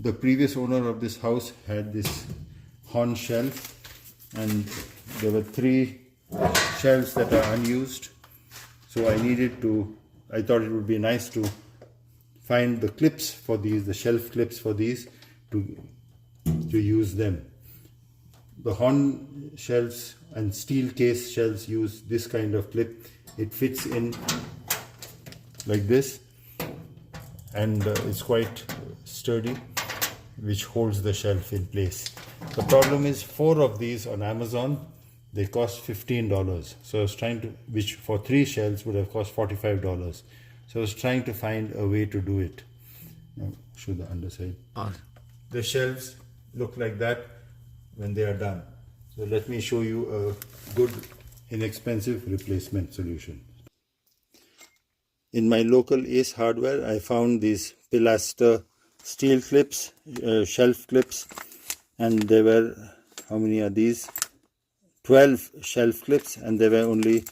The previous owner of this house had this HON shelf, and there were 3 shelves that are unused. So I thought it would be nice to find the clips for these, the shelf clips for these, to use them. The HON shelves and Steelcase shelves use this kind of clip. It fits in like this, and it's quite sturdy, which holds the shelf in place. The problem is 4 of these on Amazon, they cost $15. So I was trying to, which for 3 shelves would have cost $45. So I was trying to find a way to do it. Now show the underside. The shelves look like that when they are done. So let me show you a good, inexpensive replacement solution. In my local Ace Hardware, I found these pilaster steel clips, shelf clips, and there were, how many are these? 12 shelf clips, and they were only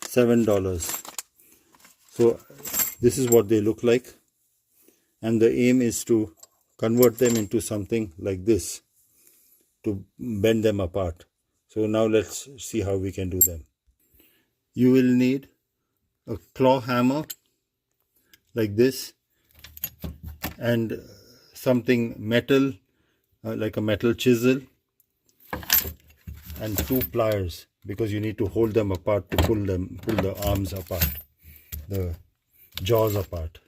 $7. So this is what they look like, and the aim is to convert them into something like this, to bend them apart. So now let's see how we can do them. You will need a claw hammer like this, and something metal, like a metal chisel, and 2 pliers, because you need to hold them apart to pull the arms apart, the jaws apart.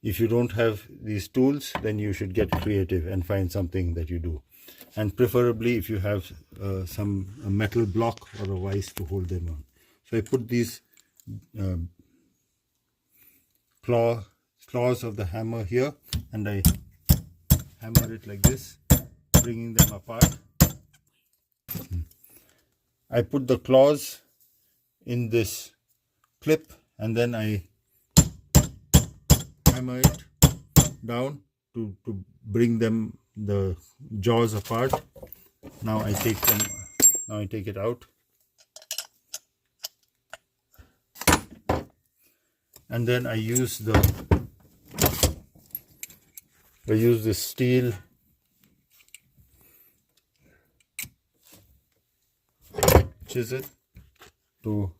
If you don't have these tools, then you should get creative and find something that you do, and preferably if you have a metal block or a vise to hold them on. So I put these claws of the hammer here, and I hammer it like this, bringing them apart. I put the claws in this clip, and then I hammer it down to bring the jaws apart. Now I take it out, and then I use this steel chisel to,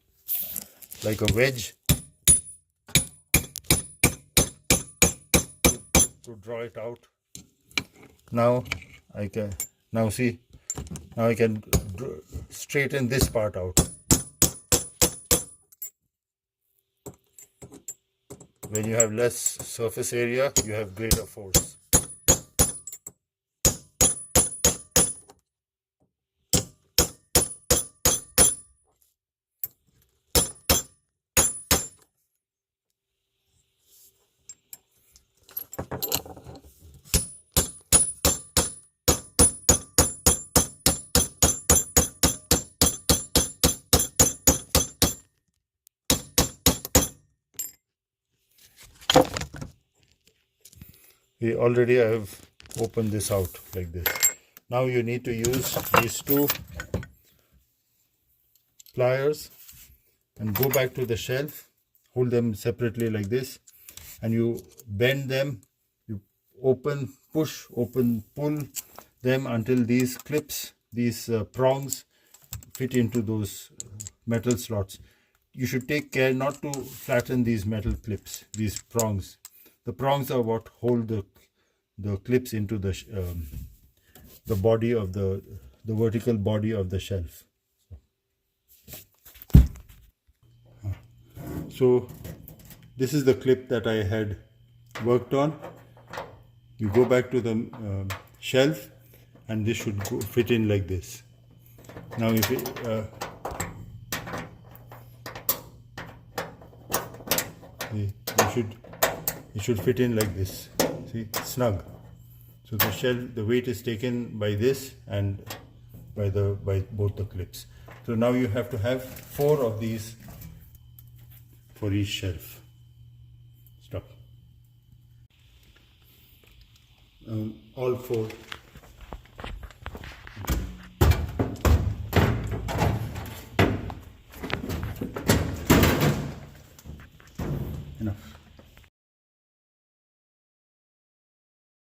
like a wedge, to draw it out. Now I can straighten this part out. When you have less surface area, you have greater force. Already I have opened this out like this. Now you need to use these 2 pliers and go back to the shelf, hold them separately like this, and you bend them, you open, push, open, pull them until these clips, these prongs fit into those metal slots. You should take care not to flatten these metal clips, these prongs. The prongs are what hold the clips into the body of the vertical body of the shelf. So this is the clip that I had worked on. You go back to the shelf, and this should fit in like this. Now if it should fit in like this. See, snug. So the weight is taken by this and by both the clips. So now you have to have 4 of these for each shelf. Stop. All 4. Enough.